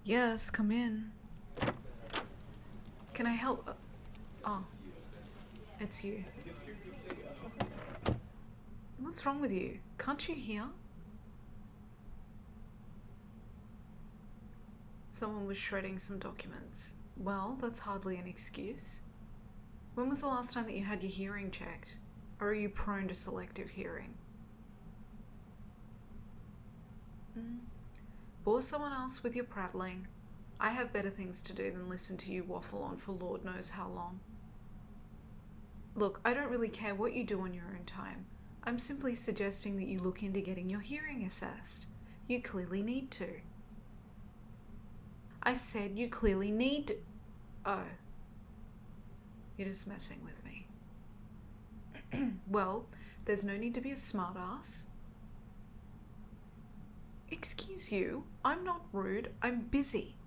Yes, come in. Can I help? Oh, it's you. What's wrong with you? Can't you hear? Someone was shredding some documents. Well, that's hardly an excuse. When was the last time that you had your hearing checked? Or are you prone to selective hearing? Bore someone else with your prattling. I have better things to do than listen to you waffle on for Lord knows how long. Look, I don't really care what you do on your own time. I'm simply suggesting that you look into getting your hearing assessed. You clearly need to. I said you clearly need to. Oh. You're just messing with me. Well, there's no need to be a smartass. Excuse you, I'm not rude, I'm busy.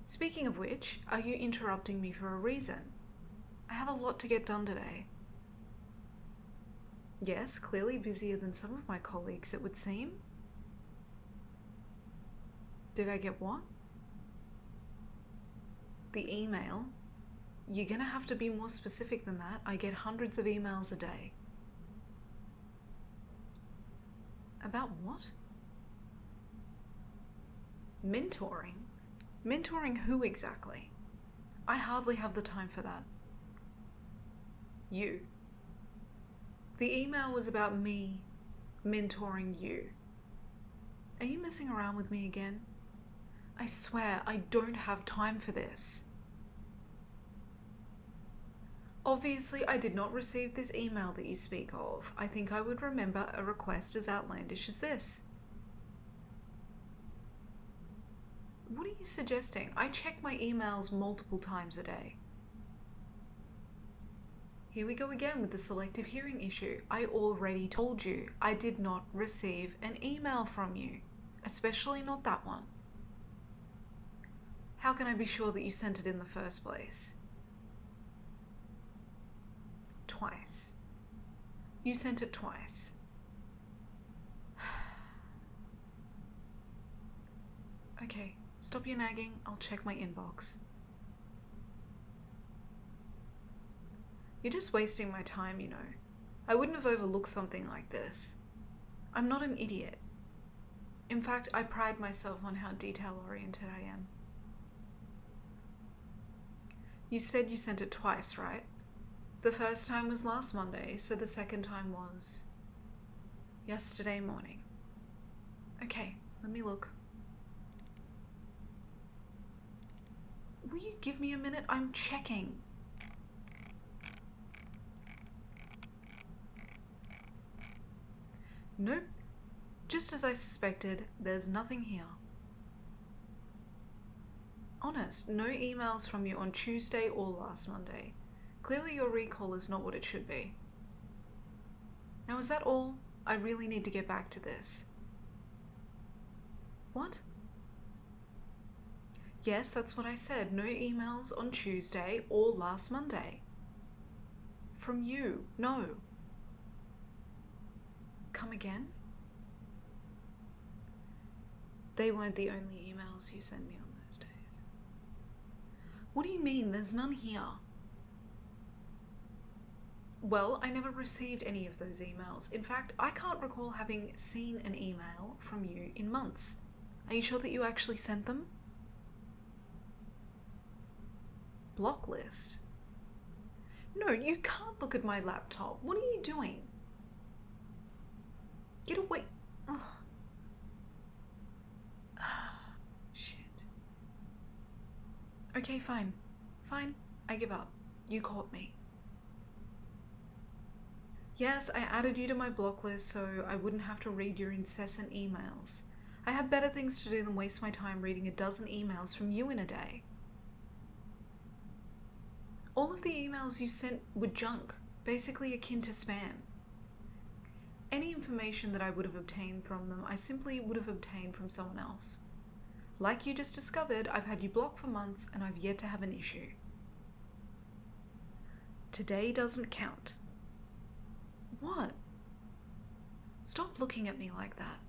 Speaking of which, are you interrupting me for a reason? I have a lot to get done today. Yes, clearly busier than some of my colleagues, it would seem. Did I get what? The email? You're gonna have to be more specific than that. I get hundreds of emails a day. About what? Mentoring? Mentoring who exactly? I hardly have the time for that. You. The email was about me mentoring you. Are you messing around with me again? I swear I don't have time for this. Obviously, I did not receive this email that you speak of. I think I would remember a request as outlandish as this. What are you suggesting? I check my emails multiple times a day. Here we go again with the selective hearing issue. I already told you I did not receive an email from you, especially not that one. How can I be sure that you sent it in the first place? Twice. You sent it twice. Okay, stop your nagging. I'll check my inbox. You're just wasting my time, you know. I wouldn't have overlooked something like this. I'm not an idiot. In fact, I pride myself on how detail-oriented I am. You said you sent it twice, right? The first time was last Monday, so the second time was yesterday morning. Okay, let me look. Will you give me a minute? I'm checking. Nope. Just as I suspected, there's nothing here. Honest, no emails from you on Tuesday or last Monday. Clearly your recall is not what it should be. Now is that all? I really need to get back to this. What? Yes, that's what I said. No emails on Tuesday or last Monday. From you, no. Come again? They weren't the only emails you sent me on those days. What do you mean? There's none here. Well, I never received any of those emails. In fact, I can't recall having seen an email from you in months. Are you sure that you actually sent them? Block list? No, you can't look at my laptop. What are you doing? Get away. Ugh. Shit. Okay, fine. Fine. I give up. You caught me. Yes, I added you to my block list so I wouldn't have to read your incessant emails. I have better things to do than waste my time reading a dozen emails from you in a day. All of the emails you sent were junk, basically akin to spam. Any information that I would have obtained from them, I simply would have obtained from someone else. Like you just discovered, I've had you blocked for months and I've yet to have an issue. Today doesn't count. What? Stop looking at me like that.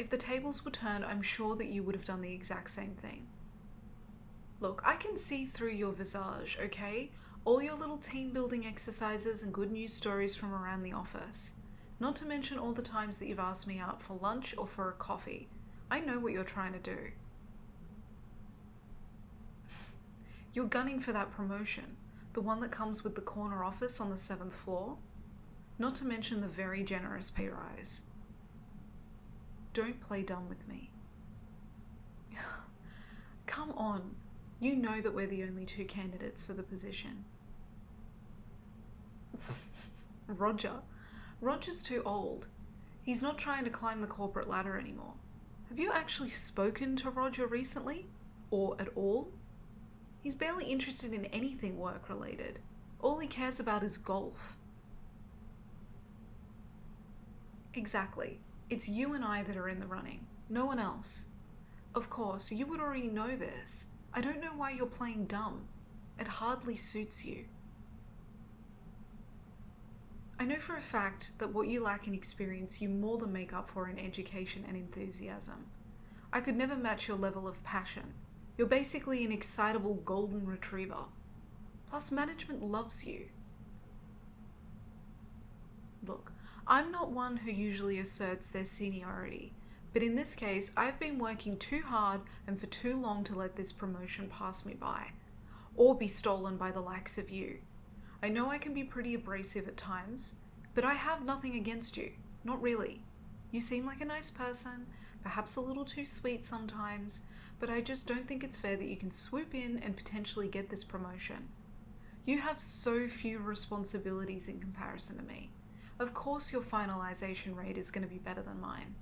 If the tables were turned, I'm sure that you would have done the exact same thing. Look, I can see through your visage, okay? All your little team building exercises and good news stories from around the office. Not to mention all the times that you've asked me out for lunch or for a coffee. I know what you're trying to do. You're gunning for that promotion, the one that comes with the corner office on the 7th floor. Not to mention the very generous pay rise. Don't play dumb with me. Come on. You know that we're the only 2 candidates for the position. Roger's too old. He's not trying to climb the corporate ladder anymore. Have you actually spoken to Roger recently? Or at all? He's barely interested in anything work-related. All he cares about is golf. Exactly. It's you and I that are in the running. No one else. Of course, you would already know this. I don't know why you're playing dumb. It hardly suits you. I know for a fact that what you lack in experience you more than make up for in education and enthusiasm. I could never match your level of passion. You're basically an excitable golden retriever. Plus, management loves you. Look, I'm not one who usually asserts their seniority, but in this case, I've been working too hard and for too long to let this promotion pass me by, or be stolen by the likes of you. I know I can be pretty abrasive at times, but I have nothing against you. Not really. You seem like a nice person, perhaps a little too sweet sometimes, but I just don't think it's fair that you can swoop in and potentially get this promotion. You have so few responsibilities in comparison to me. Of course your finalization rate is going to be better than mine.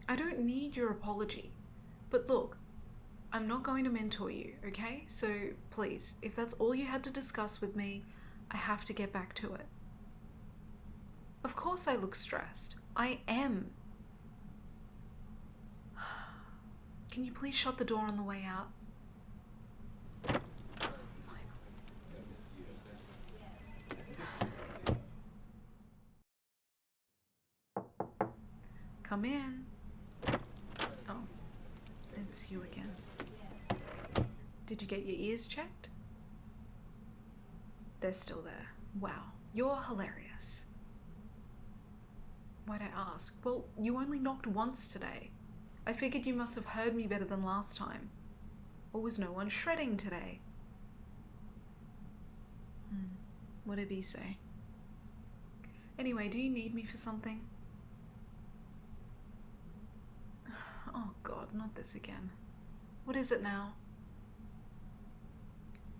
I don't need your apology. But look, I'm not going to mentor you, okay? So please, if that's all you had to discuss with me, I have to get back to it. Of course I look stressed. I am. Can you please shut the door on the way out? Come in. Oh, it's you again. Did you get your ears checked? They're still there. Wow, you're hilarious. Why'd I ask? Well, you only knocked once today. I figured you must have heard me better than last time. Or was no one shredding today? Whatever you say. Anyway, do you need me for something? Oh God, not this again. What is it now?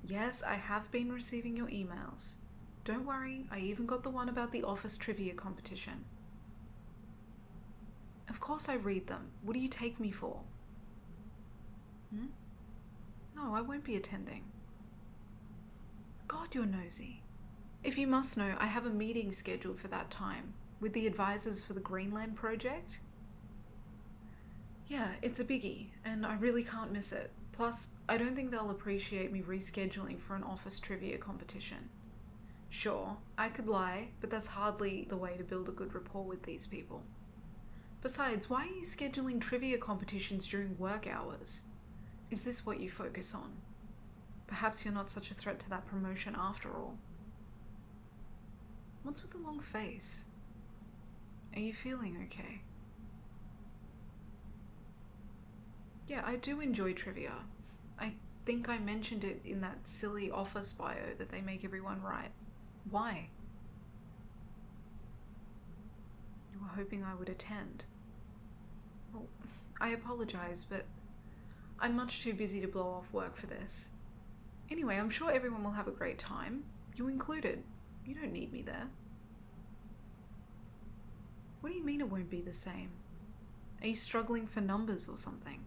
Yes, I have been receiving your emails. Don't worry, I even got the one about the office trivia competition. Of course I read them. What do you take me for? No, I won't be attending. God, you're nosy. If you must know, I have a meeting scheduled for that time with the advisors for the Greenland project. Yeah, it's a biggie, and I really can't miss it. Plus, I don't think they'll appreciate me rescheduling for an office trivia competition. Sure, I could lie, but that's hardly the way to build a good rapport with these people. Besides, why are you scheduling trivia competitions during work hours? Is this what you focus on? Perhaps you're not such a threat to that promotion after all. What's with the long face? Are you feeling okay? Yeah, I do enjoy trivia. I think I mentioned it in that silly office bio that they make everyone write. Why? You were hoping I would attend. Well, I apologise, but I'm much too busy to blow off work for this. Anyway, I'm sure everyone will have a great time. You included. You don't need me there. What do you mean it won't be the same? Are you struggling for numbers or something?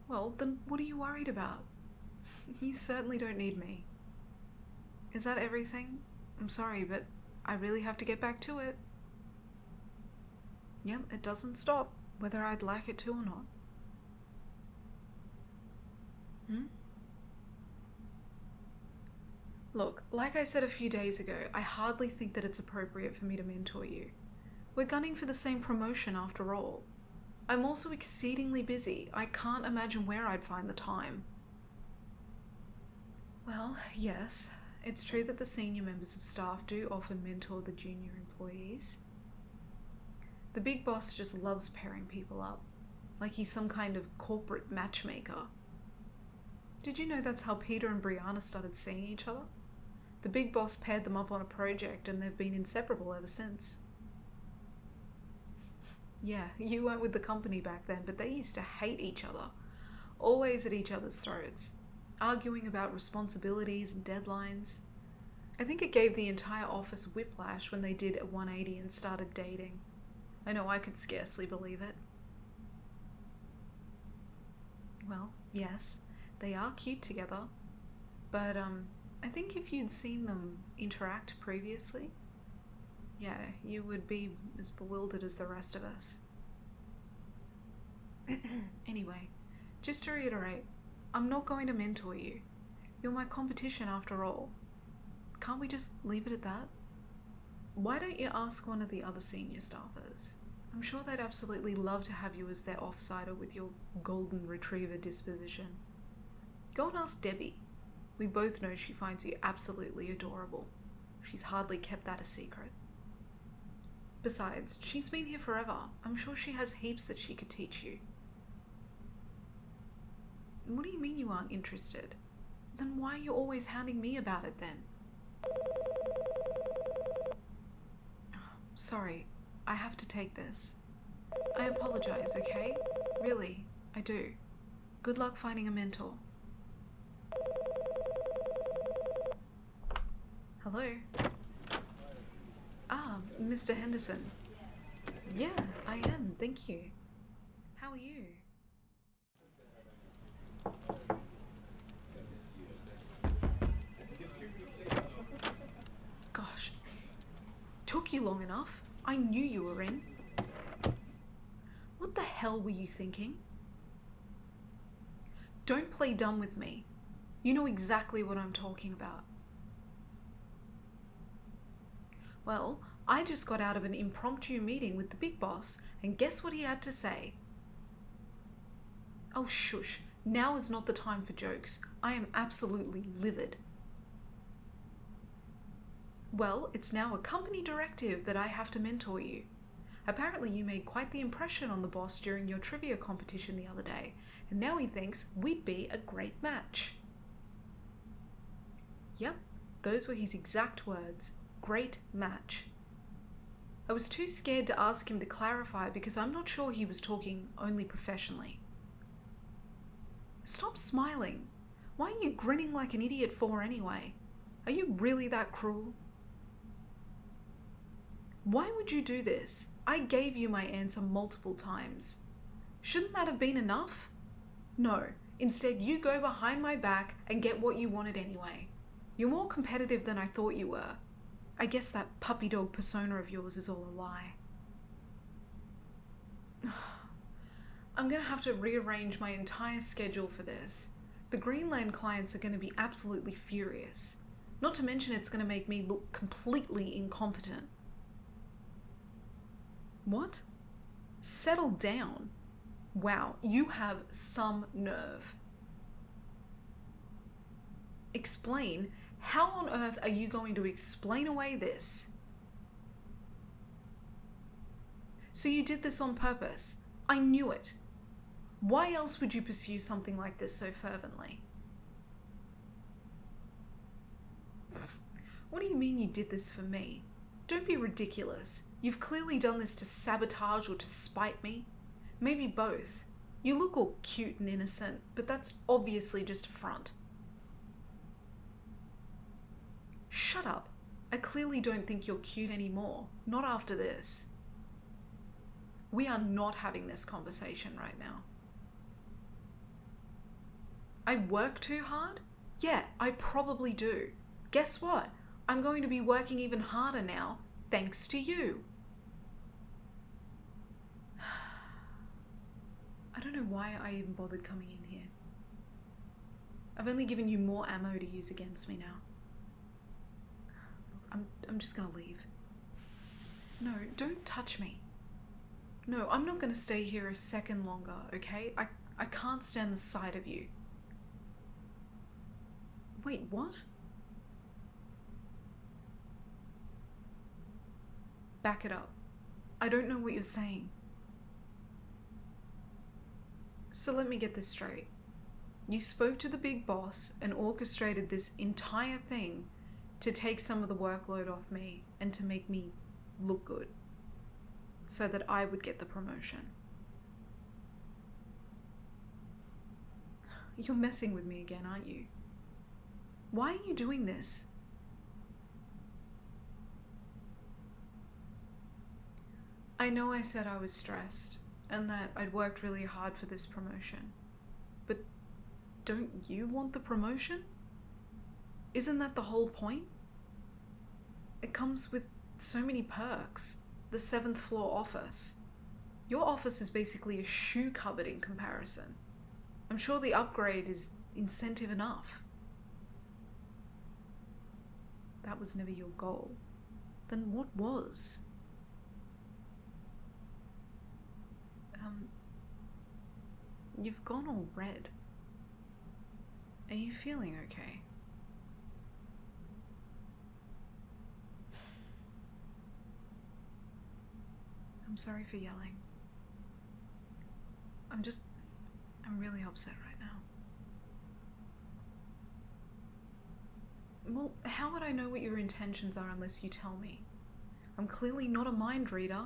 Well, then what are you worried about? You certainly don't need me. Is that everything? I'm sorry, but I really have to get back to it. Yep, it doesn't stop, whether I'd like it to or not. Look, like I said a few days ago, I hardly think that it's appropriate for me to mentor you. We're gunning for the same promotion after all. I'm also exceedingly busy. I can't imagine where I'd find the time. Well, yes, it's true that the senior members of staff do often mentor the junior employees. The big boss just loves pairing people up, like he's some kind of corporate matchmaker. Did you know that's how Peter and Brianna started seeing each other? The big boss paired them up on a project and they've been inseparable ever since. Yeah, you weren't with the company back then, but they used to hate each other, always at each other's throats, arguing about responsibilities and deadlines. I think it gave the entire office whiplash when they did a 180 and started dating. I know I could scarcely believe it. Well, yes, they are cute together, but I think if you'd seen them interact previously, yeah, you would be as bewildered as the rest of us. Anyway, just to reiterate, I'm not going to mentor you. You're my competition after all. Can't we just leave it at that? Why don't you ask one of the other senior staffers? I'm sure they'd absolutely love to have you as their offsider with your golden retriever disposition. Go and ask Debbie. We both know she finds you absolutely adorable. She's hardly kept that a secret. Besides, she's been here forever. I'm sure she has heaps that she could teach you. What do you mean you aren't interested? Then why are you always hounding me about it then? Sorry, I have to take this. I apologise, okay? Really, I do. Good luck finding a mentor. Hello? Ah, Mr. Henderson. Yeah, I am, thank you. How are you? Gosh, took you long enough. I knew you were in. What the hell were you thinking? Don't play dumb with me. You know exactly what I'm talking about. Well, I just got out of an impromptu meeting with the big boss, and guess what he had to say? Oh, shush. Now is not the time for jokes. I am absolutely livid. Well, it's now a company directive that I have to mentor you. Apparently you made quite the impression on the boss during your trivia competition the other day, and now he thinks we'd be a great match. Yep, those were his exact words. Great match. I was too scared to ask him to clarify because I'm not sure he was talking only professionally. Stop smiling. Why are you grinning like an idiot for anyway? Are you really that cruel? Why would you do this? I gave you my answer multiple times. Shouldn't that have been enough? No, instead you go behind my back and get what you wanted anyway. You're more competitive than I thought you were. I guess that puppy dog persona of yours is all a lie. I'm gonna have to rearrange my entire schedule for this. The Greenland clients are gonna be absolutely furious. Not to mention it's gonna make me look completely incompetent. What? Settle down. Wow, you have some nerve. Explain? How on earth are you going to explain away this? So you did this on purpose. I knew it. Why else would you pursue something like this so fervently? What do you mean you did this for me? Don't be ridiculous. You've clearly done this to sabotage or to spite me. Maybe both. You look all cute and innocent, but that's obviously just a front. Shut up. I clearly don't think you're cute anymore. Not after this. We are not having this conversation right now. I work too hard? Yeah, I probably do. Guess what? I'm going to be working even harder now, thanks to you. I don't know why I even bothered coming in here. I've only given you more ammo to use against me now. I'm just gonna leave. No, don't touch me. No, I'm not gonna stay here a second longer, okay? I can't stand the sight of you. Wait, what? Back it up. I don't know what you're saying. So let me get this straight. You spoke to the big boss and orchestrated this entire thing to take some of the workload off me and to make me look good so that I would get the promotion. You're messing with me again, aren't you? Why are you doing this? I know I said I was stressed and that I'd worked really hard for this promotion, but don't you want the promotion? Isn't that the whole point? It comes with so many perks. The 7th floor office. Your office is basically a shoe cupboard in comparison. I'm sure the upgrade is incentive enough. That was never your goal. Then what was? You've gone all red. Are you feeling okay? I'm sorry for yelling. I'm really upset right now. Well, how would I know what your intentions are unless you tell me? I'm clearly not a mind reader.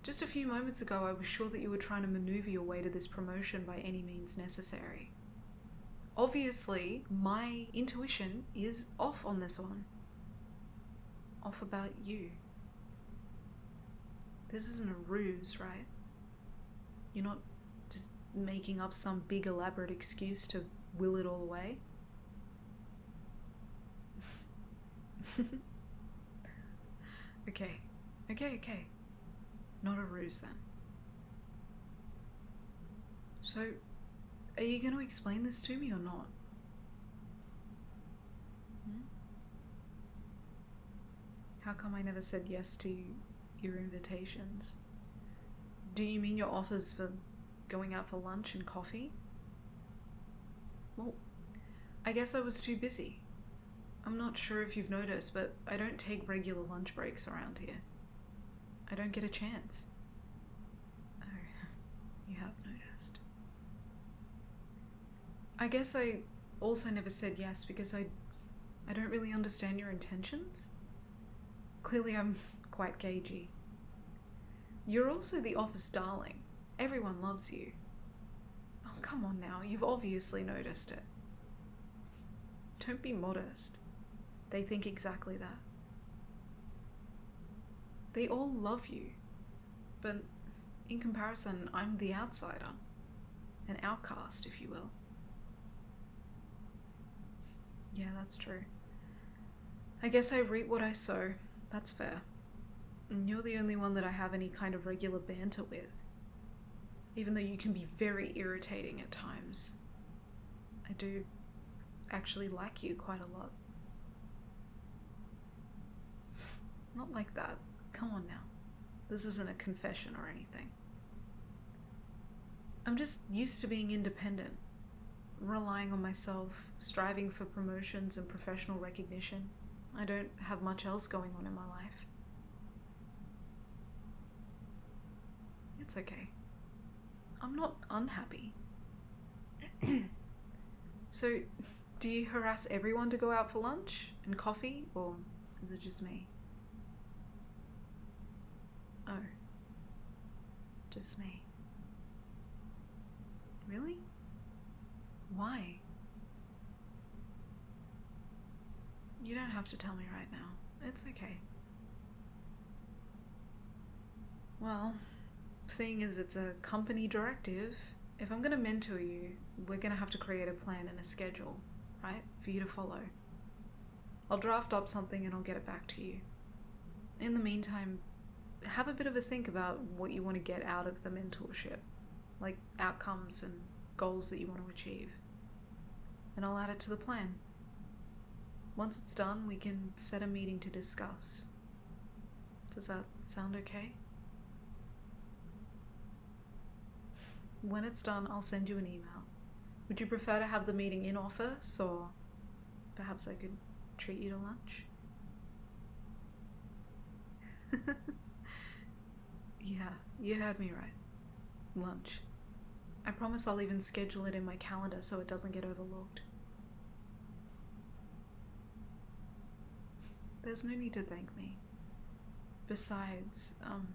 Just a few moments ago, I was sure that you were trying to maneuver your way to this promotion by any means necessary. Obviously, my intuition is off on this one. Off about you. This isn't a ruse, right? You're not just making up some big elaborate excuse to will it all away? Okay. Not a ruse then. So, are you going to explain this to me or not? How come I never said yes to your invitations? Do you mean your offers for going out for lunch and coffee? Well, I guess I was too busy. I'm not sure if you've noticed, but I don't take regular lunch breaks around here. I don't get a chance. Oh, you have noticed. I guess I also never said yes because I don't really understand your intentions. Clearly I'm quite cagey. You're also the office darling. Everyone loves you. Oh, come on now, you've obviously noticed it. Don't be modest. They think exactly that. They all love you, but in comparison, I'm the outsider. An outcast, if you will. Yeah, that's true. I guess I reap what I sow. That's fair. And you're the only one that I have any kind of regular banter with. Even though you can be very irritating at times. I do actually like you quite a lot. Not like that. Come on now. This isn't a confession or anything. I'm just used to being independent, relying on myself, striving for promotions and professional recognition. I don't have much else going on in my life. It's okay. I'm not unhappy. So, do you harass everyone to go out for lunch and coffee, or is it just me? Oh. Just me. Really? Why? You don't have to tell me right now. It's okay. Well, seeing as it's a company directive, if I'm going to mentor you, we're going to have to create a plan and a schedule, right? For you to follow. I'll draft up something and I'll get it back to you. In the meantime, have a bit of a think about what you want to get out of the mentorship, like outcomes and goals that you want to achieve. And I'll add it to the plan. Once it's done, we can set a meeting to discuss. Does that sound okay? When it's done, I'll send you an email. Would you prefer to have the meeting in office, or perhaps I could treat you to lunch? Yeah, you heard me right. Lunch. I promise I'll even schedule it in my calendar so it doesn't get overlooked. There's no need to thank me. Besides, I'm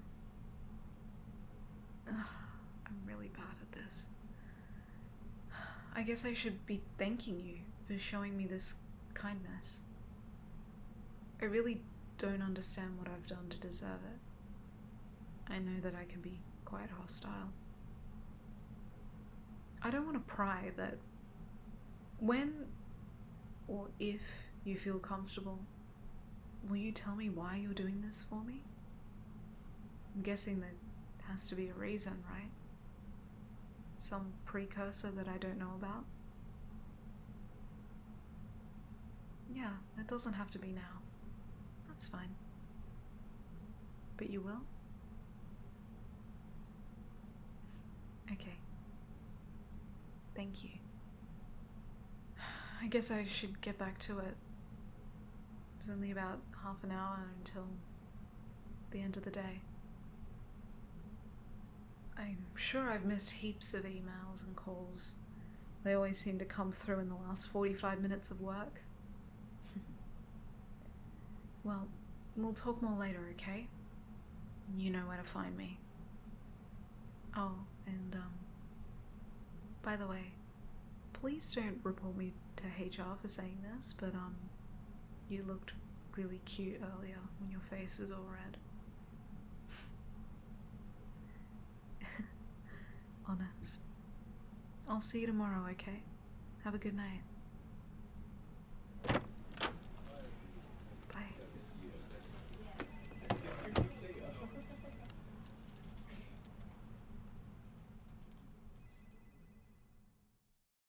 really bad at this. I guess I should be thanking you for showing me this kindness. I really don't understand what I've done to deserve it. I know that I can be quite hostile. I don't want to pry, but when or if you feel comfortable, will you tell me why you're doing this for me? I'm guessing there has to be a reason, right? Some precursor that I don't know about? Yeah, it doesn't have to be now. That's fine. But you will? Okay. Thank you. I guess I should get back to it. It's only about half an hour until the end of the day. I'm sure I've missed heaps of emails and calls. They always seem to come through in the last 45 minutes of work. Well, we'll talk more later, okay? You know where to find me. Oh, and by the way, please don't report me to HR for saying this, but you looked really cute earlier when your face was all red. Honest. I'll see you tomorrow, okay? Have a good night.